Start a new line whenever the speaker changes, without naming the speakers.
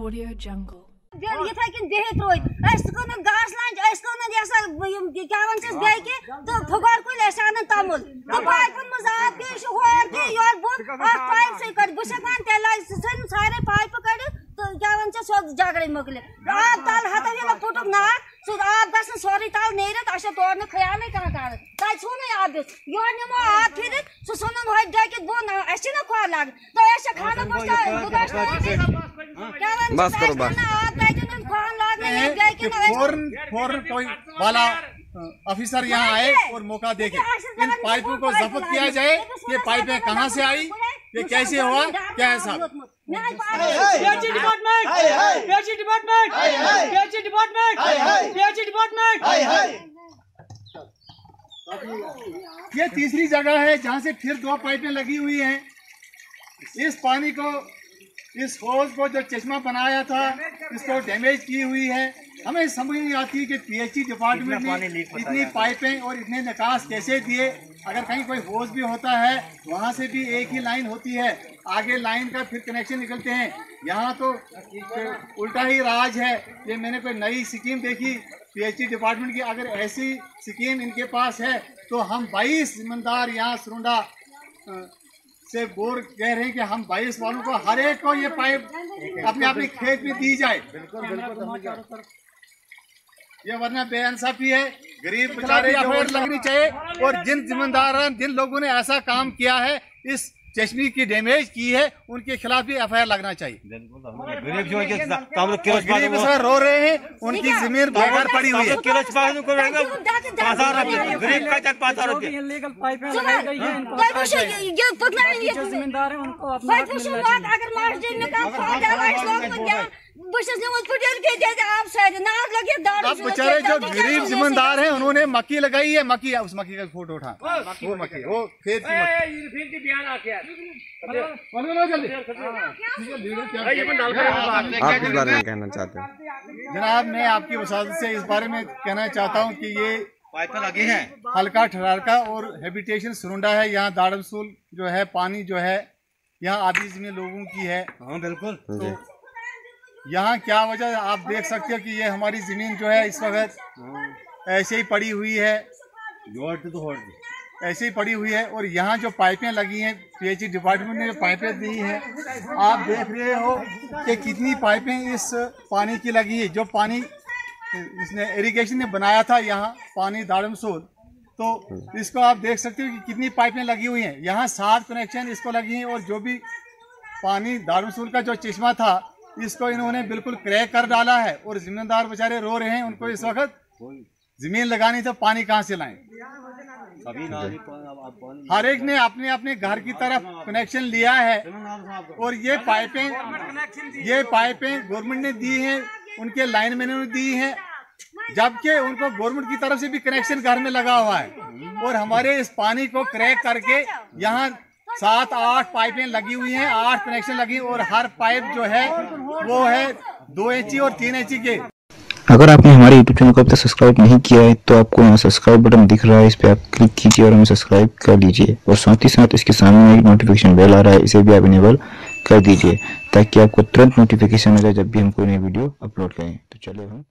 Audio Jungle.
Yithe kin behit roid. Es kon gas lanch, es kon yasa क्या वंचस बे के तो फुगार को लेसान तमुल तो पाइपन मज आप के होर के योर बुत आप पाइप से कट बुशकान तेला सन सारे पाइप कट तो क्या वंचस सो जागड़े मकले आप ताल हता ये फुटक ना सो आप गस सॉरी ताल नेरे ताशा तोड़ने ख्याल नहीं कहां कर ताई सुने आप योर ने मो आप फिर सो सुनन होय जाके बो ना ऐसे ना खा लाग तो ऐसे खाना बस्ता गुदाश
बस करो बस
आप ताई खान लाग नहीं गए कि
फौरन कोई वाला ऑफिसर यहाँ आए और मौका देखे इन पाइपों को जब्त किया जाए। ये पाइपें कहाँ से आई, ये कैसे हुआ, क्या है साहब? ये तीसरी जगह है जहाँ से फिर 2 पाइपें लगी हुई हैं। इस पानी को, इस होज को जो चश्मा बनाया था इसको डैमेज की हुई है। हमें समझ नहीं आती कि पीएचई डिपार्टमेंट ने इतनी पाइपें और इतने निकास कैसे दिए। अगर कहीं कोई होज भी होता है वहाँ से भी एक ही लाइन होती है, आगे लाइन का फिर कनेक्शन निकलते हैं। यहाँ तो उल्टा ही राज है। ये मैंने कोई नई स्कीम देखी पीएचई डिपार्टमेंट की। अगर ऐसी स्कीम इनके पास है तो हम 22 जिम्मेदार यहाँ सुरुंडा से बोर कह रहे हैं कि हम 22 वालों को हर एक को ये पाइप अपने अपने खेत में दी जाए। बिल्कुल ये वरना बेइंसाफी है, गरीब बेचारे एफआईआर लगनी चाहिए। और जिन जिम्मेदार जिन लोगों ने ऐसा काम किया है, इस चश्मे की डैमेज की है, उनके खिलाफ भी एफआईआर लगना चाहिए।
गरीब जो
गरीब रो रहे हैं, उनकी जमीन बेकार पड़ी हुई है। अब बेचारे जो गरीब जिम्मेदार हैं उन्होंने मक्की लगाई है, मक्की उस मक्की का फोटो उठा, वो मक्की वो खेत की
आप इस बारे में कहना चाहते हैं?
जनाब मैं आपकी वसादत से इस बारे में कहना चाहता हूं कि ये
पाइपें लगे हैं
हल्का ठरारका और हैबिटेशन सुरुंडा है। यहाँ दाड़मसूल जो है पानी जो है यहाँ आधी जमीन लोगों की है।
हाँ बिल्कुल।
तो यहाँ क्या वजह आप देख सकते हो कि ये हमारी जमीन जो है इस वक्त ऐसे ही पड़ी हुई है, ऐसे ही पड़ी हुई है। और यहाँ जो पाइपें लगी हैं पीएचई डिपार्टमेंट ने जो पाइपें दी हैं, आप देख रहे हो कि कितनी पाइपें इस पानी की लगी है। जो पानी इसने इरिगेशन ने बनाया था यहाँ पानी दाड़मसूल, तो इसको आप देख सकते हो कि कितनी पाइपें लगी हुई हैं। यहाँ 7 कनेक्शन इसको लगी हैं। और जो भी पानी दाड़मसूल का जो चश्मा था इसको इन्होंने बिल्कुल क्रैक कर डाला है। और जिम्मेदार बेचारे रो रहे हैं, उनको इस वक्त जमीन लगानी तो पानी कहाँ से लाएं? हर एक ने अपने अपने घर की तरफ कनेक्शन लिया है। और ये पाइपें गवर्नमेंट ने दी हैं, उनके लाइनमैनों ने दी हैं, जबकि उनको गवर्नमेंट की तरफ से भी कनेक्शन घर में लगा हुआ है। और हमारे इस पानी को क्रैक करके यहाँ 7-8 पाइपें लगी हुई हैं, 8 कनेक्शन लगी। और हर पाइप जो है वो है 2 इंची और 3 इंची के।
अगर आपने हमारे YouTube चैनल को अब तक सब्सक्राइब नहीं किया है तो आपको यहाँ सब्सक्राइब बटन दिख रहा है, इस पे आप क्लिक कीजिए और हमें सब्सक्राइब कर लीजिए। और साथ ही साथ इसके सामने एक नोटिफिकेशन बेल आ रहा है, इसे भी आप इनेबल कर दीजिए ताकि आपको तुरंत नोटिफिकेशन मिले जब भी हम कोई नई वीडियो अपलोड करें। तो चलिए हम